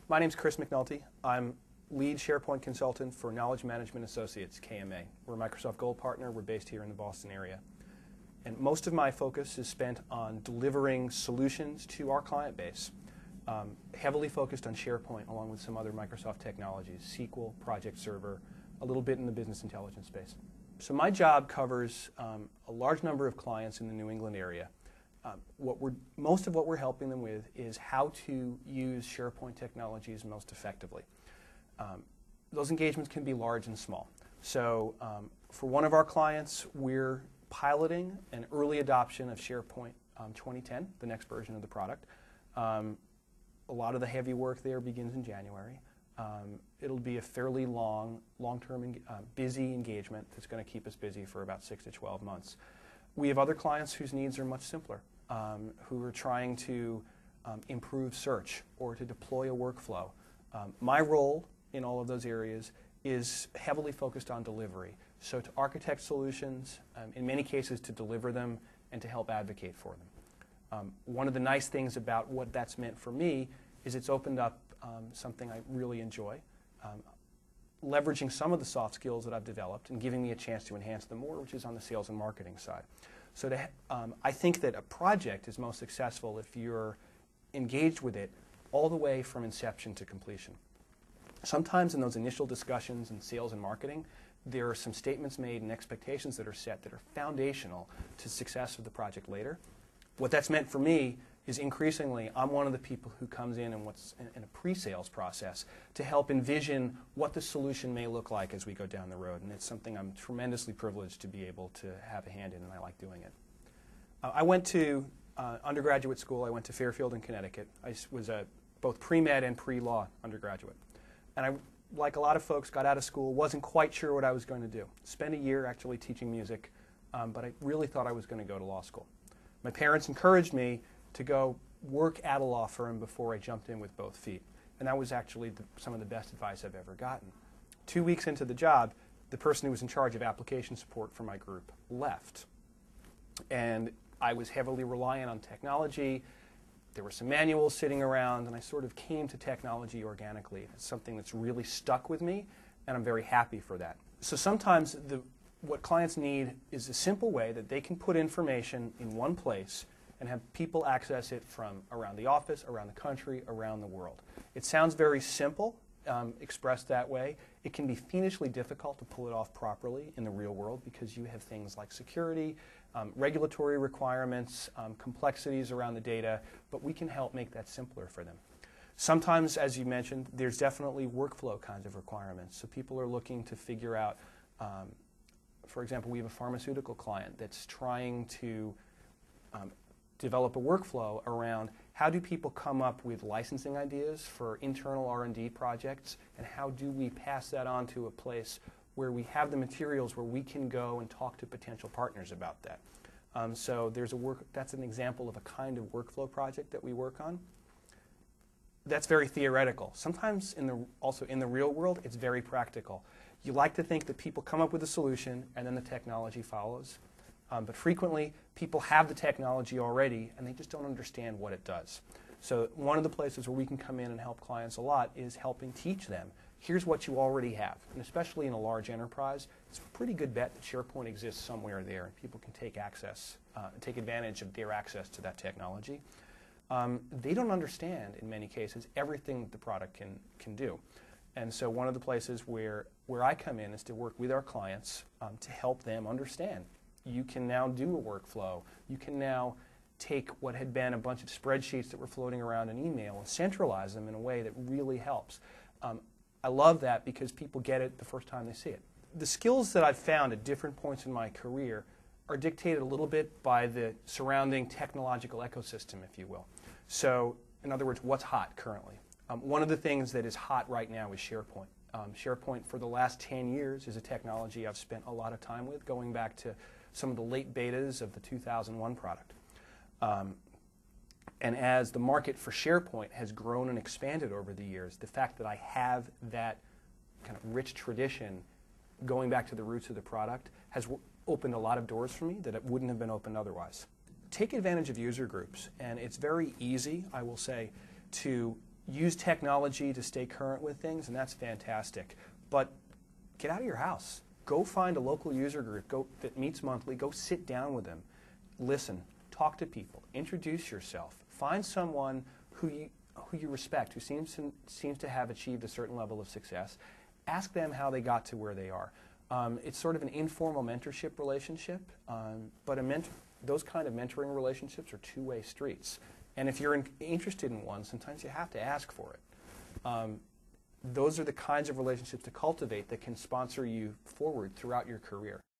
My name's Chris McNulty. I'm lead SharePoint consultant for Knowledge Management Associates, KMA. We're a Microsoft Gold partner. We're based here in the Boston area. And most of my focus is spent on delivering solutions to our client base, heavily focused on SharePoint along with some other Microsoft technologies, SQL, Project Server, a little bit in the business intelligence space. So my job covers a large number of clients in the New England area. Most of what we're helping them with is how to use SharePoint technologies most effectively. Those engagements can be large and small. So for one of our clients, we're piloting an early adoption of SharePoint 2010, the next version of the product. A lot of the heavy work there begins in January. It'll be a fairly long-term, busy engagement that's going to keep us busy for about 6 to 12 months. We have other clients whose needs are much simpler, who are trying to improve search or to deploy a workflow. My role in all of those areas is heavily focused on delivery. So to architect solutions, in many cases to deliver them and to help advocate for them. One of the nice things about what that's meant for me is it's opened up something I really enjoy, leveraging some of the soft skills that I've developed and giving me a chance to enhance them more, which is on the sales and marketing side. So I think that a project is most successful if you're engaged with it all the way from inception to completion. Sometimes in those initial discussions in sales and marketing, there are some statements made and expectations that are set that are foundational to success of the project later. What that's meant for me is increasingly I'm one of the people who comes in a pre-sales process to help envision what the solution may look like as we go down the road, and it's something I'm tremendously privileged to be able to have a hand in, and I like doing it. I went to undergraduate school. I went to Fairfield in Connecticut. I was a both pre-med and pre-law undergraduate. And I, like a lot of folks, got out of school, wasn't quite sure what I was going to do. Spent a year actually teaching music, but I really thought I was going to go to law school. My parents encouraged me to go work at a law firm before I jumped in with both feet. And that was actually some of the best advice I've ever gotten. 2 weeks into the job, the person who was in charge of application support for my group left. And I was heavily reliant on technology. There were some manuals sitting around, and I sort of came to technology organically. It's something that's really stuck with me, and I'm very happy for that. So sometimes what clients need is a simple way that they can put information in one place and have people access it from around the office, around the country, around the world. It sounds very simple, expressed that way. It can be fiendishly difficult to pull it off properly in the real world because you have things like security, regulatory requirements, complexities around the data, but we can help make that simpler for them. Sometimes, as you mentioned, there's definitely workflow kinds of requirements. So people are looking to figure out, for example, we have a pharmaceutical client that's trying to develop a workflow around how do people come up with licensing ideas for internal R&D projects, and how do we pass that on to a place where we have the materials where we can go and talk to potential partners about that. So that's an example of a kind of workflow project that we work on. That's very theoretical. Sometimes also in the real world, it's very practical. You like to think that people come up with a solution and then the technology follows. But frequently, people have the technology already, and they just don't understand what it does. So one of the places where we can come in and help clients a lot is helping teach them. Here's what you already have. And especially in a large enterprise, it's a pretty good bet that SharePoint exists somewhere there, and people can take advantage of their access to that technology. They don't understand, in many cases, everything that the product can do. And so one of the places where I come in is to work with our clients to help them understand. You can now do a workflow. You can now take what had been a bunch of spreadsheets that were floating around in email and centralize them in a way that really helps. I love that because people get it the first time they see it. The skills that I've found at different points in my career are dictated a little bit by the surrounding technological ecosystem, if you will. So, in other words, what's hot currently? One of the things that is hot right now is SharePoint. SharePoint for the last 10 years is a technology I've spent a lot of time with, going back to some of the late betas of the 2001 product. And as the market for SharePoint has grown and expanded over the years, the fact that I have that kind of rich tradition going back to the roots of the product has opened a lot of doors for me that it wouldn't have been opened otherwise. Take advantage of user groups, and it's very easy, I will say, to use technology to stay current with things, and that's fantastic. But get out of your house. Go find a local user group that meets monthly. Go sit down with them. Listen. Talk to people. Introduce yourself. Find someone who you respect, who seems to have achieved a certain level of success. Ask them how they got to where they are. It's sort of an informal mentorship relationship, but those kind of mentoring relationships are two-way streets. And if you're interested in one, sometimes you have to ask for it. Those are the kinds of relationships to cultivate that can sponsor you forward throughout your career.